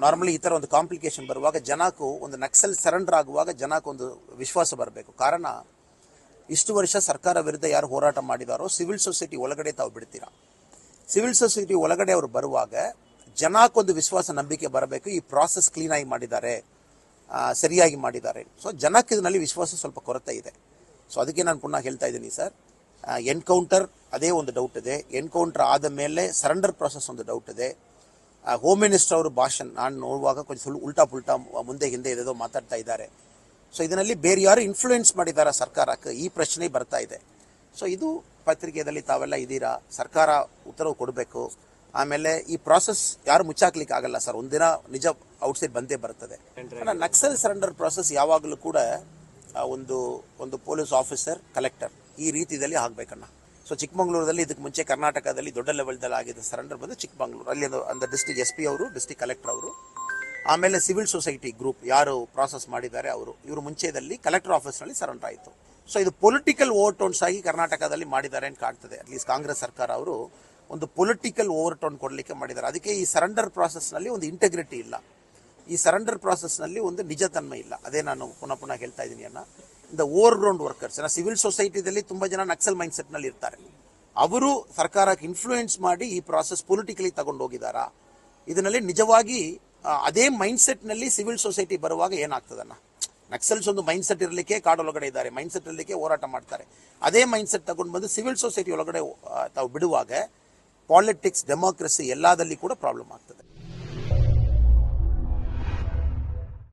Normally ಈ ಥರ ಒಂದು ಕಾಂಪ್ಲಿಕೇಶನ್ ಬರುವಾಗ ಜನಕ್ಕೂ ಒಂದು ನಕ್ಸಲ್ ಸರೆಂಡರ್ ಆಗುವಾಗ ಜನಕ್ಕೊಂದು ವಿಶ್ವಾಸ ಬರಬೇಕು. ಕಾರಣ ಇಷ್ಟು ವರ್ಷ ಸರ್ಕಾರ ವಿರುದ್ಧ ಯಾರು ಹೋರಾಟ ಮಾಡಿದಾರೋ ಸಿವಿಲ್ ಸೊಸೈಟಿ ಒಳಗಡೆ ತಾವು ಬಿಡ್ತೀರಾ. ಸಿವಿಲ್ ಸೊಸೈಟಿ ಒಳಗಡೆ ಅವರು ಬರುವಾಗ ಜನಕ್ಕೊಂದು ವಿಶ್ವಾಸ ನಂಬಿಕೆ ಬರಬೇಕು. ಈ ಪ್ರಾಸೆಸ್ ಕ್ಲೀನಾಗಿ ಮಾಡಿದ್ದಾರೆ, ಸರಿಯಾಗಿ ಮಾಡಿದ್ದಾರೆ. ಸೊ ಜನಕ್ಕೆ ಇದರಲ್ಲಿ ವಿಶ್ವಾಸ ಸ್ವಲ್ಪ ಕೊರತೆ ಇದೆ. ಸೊ ಅದಕ್ಕೆ ನಾನು ಪುನಃ ಹೇಳ್ತಾ ಇದ್ದೀನಿ ಸರ್, ಎನ್ಕೌಂಟರ್ ಅದೇ ಒಂದು ಡೌಟ್ ಇದೆ. ಎನ್ಕೌಂಟರ್ ಆದ ಮೇಲೆ ಸರೆಂಡರ್ ಪ್ರಾಸೆಸ್ ಒಂದು ಡೌಟ್ ಇದೆ. ಹೋಮ್ ಮಿನಿಸ್ಟರ್ ಅವರು ಭಾಷಣ ನಾನು ನೋಡುವಾಗ ಕೊಂಚ ಉಲ್ಟಾ ಪುಲ್ಟಾ ಮುಂದೆ ಹಿಂದೆ ಇದೇದೋ ಮಾತಾಡ್ತಾ ಇದ್ದಾರೆ. ಸೊ ಇದರಲ್ಲಿ ಬೇರೆ ಯಾರು ಇನ್ಫ್ಲೂಯೆನ್ಸ್ ಮಾಡಿದ್ದಾರೆ ಸರ್ಕಾರಕ್ಕೆ, ಈ ಪ್ರಶ್ನೆ ಬರ್ತಾ ಇದೆ. ಸೊ ಇದು ಪತ್ರಿಕೆಯಲ್ಲಿ ತಾವೆಲ್ಲ ಇದ್ದೀರಾ, ಸರ್ಕಾರ ಉತ್ತರವು ಕೊಡಬೇಕು. ಆಮೇಲೆ ಈ ಪ್ರಾಸೆಸ್ ಯಾರು ಮುಚ್ಚಾಕ್ಲಿಕ್ಕೆ ಆಗಲ್ಲ ಸರ್, ಒಂದಿನ ನಿಜ ಔಟ್ಸೈಡ್ ಬಂದೇ ಬರ್ತದೆ. ನಕ್ಸಲ್ ಸರೆಂಡರ್ ಪ್ರಾಸೆಸ್ ಯಾವಾಗಲೂ ಕೂಡ ಒಂದು ಪೊಲೀಸ್ ಆಫೀಸರ್, ಕಲೆಕ್ಟರ್ ಈ ರೀತಿಯಲ್ಲಿ ಆಗಬೇಕಣ್ಣ. ಸೊ ಚಿಕ್ಕಮಗಳೂರಲ್ಲಿ ಇದಕ್ಕೆ ಮುಂಚೆ ಕರ್ನಾಟಕದಲ್ಲಿ ದೊಡ್ಡ ಲೆವೆಲ್ದಲ್ಲಿ ಆಗಿದ್ದ ಸರೆಂಡರ್ ಬಂದು ಚಿಕ್ಕಮಗಳೂರು, ಅಲ್ಲಿ ಒಂದು ಡಿಸ್ಟ್ರಿಕ್ಟ್ SP ಅವರು, ಡಿಸ್ಟ್ರಿಕ್ಟ್ ಕಲೆಕ್ಟರ್ ಅವರು, ಆಮೇಲೆ ಸಿವಿಲ್ ಸೊಸೈಟಿ ಗ್ರೂಪ್ ಯಾರು ಪ್ರಾಸೆಸ್ ಮಾಡಿದ್ದಾರೆ ಇವರು ಮುಂಚೆದಲ್ಲಿ ಕಲೆಕ್ಟರ್ ಆಫೀಸ್ನಲ್ಲಿ ಸರೆಂಡರ್ ಆಯಿತು. ಸೊ ಇದು ಪೊಲಿಟಿಕಲ್ ಓವರ್ಟೋನ್ಸ್ ಆಗಿ ಕರ್ನಾಟಕದಲ್ಲಿ ಮಾಡಿದ್ದಾರೆ ಅಂತ ಕಾಣ್ತದೆ. ಅಟ್ಲೀಸ್ಟ್ ಕಾಂಗ್ರೆಸ್ ಸರ್ಕಾರ ಅವರು ಒಂದು ಪೊಲಿಟಿಕಲ್ ಓವರ್ಟೋನ್ ಕೊಡಲಿಕ್ಕೆ ಮಾಡಿದ್ದಾರೆ. ಅದಕ್ಕೆ ಈ ಸರೆಂಡರ್ ಪ್ರಾಸೆಸ್ನಲ್ಲಿ ಒಂದು ಇಂಟೆಗ್ರಿಟಿ ಇಲ್ಲ, ಈ ಸರೆಂಡರ್ ಪ್ರಾಸೆಸ್ನಲ್ಲಿ ಒಂದು ನಿಜತನ್ಮ ಇಲ್ಲ. ಅದೇ ನಾನು ಪುನಃ ಹೇಳ್ತಾ ಇದ್ದೀನಿ ಅಣ್ಣ. ಇಂದ ಓವರ್ ಗ್ರೌಂಡ್ ವರ್ಕರ್ಸ್ ಸಿವಿಲ್ ಸೊಸೈಟಿದಲ್ಲಿ ತುಂಬ ಜನ ನಕ್ಸಲ್ ಮೈಂಡ್ ಸೆಟ್ನಲ್ಲಿ ಇರ್ತಾರೆ. ಅವರು ಸರ್ಕಾರಕ್ಕೆ ಇನ್ಫ್ಲೂಯೆನ್ಸ್ ಮಾಡಿ ಈ ಪ್ರಾಸೆಸ್ ಪೊಲಿಟಿಕಲಿ ತಗೊಂಡು ಹೋಗಿದ್ದಾರಾ? ಇದರಲ್ಲಿ ನಿಜವಾಗಿ ಅದೇ ಮೈಂಡ್ ಸೆಟ್ನಲ್ಲಿ ಸಿವಿಲ್ ಸೊಸೈಟಿ ಬರುವಾಗ ಏನಾಗ್ತದನ್ನ, ನಕ್ಸಲ್ಸ್ ಒಂದು ಮೈಂಡ್ ಸೆಟ್ ಇರಲಿಕ್ಕೆ ಕಾಡೊಳಗಡೆ ಇದ್ದಾರೆ, ಮೈಂಡ್ ಸೆಟ್ ಇರಲಿಕ್ಕೆ ಹೋರಾಟ ಮಾಡ್ತಾರೆ. ಅದೇ ಮೈಂಡ್ ಸೆಟ್ ತಗೊಂಡು ಬಂದು ಸಿವಿಲ್ ಸೊಸೈಟಿ ಒಳಗಡೆ ತಾವು ಬಿಡುವಾಗ ಪಾಲಿಟಿಕ್ಸ್, ಡೆಮೋಕ್ರಸಿ ಎಲ್ಲದಲ್ಲಿ ಕೂಡ ಪ್ರಾಬ್ಲಮ್ ಆಗ್ತದೆ.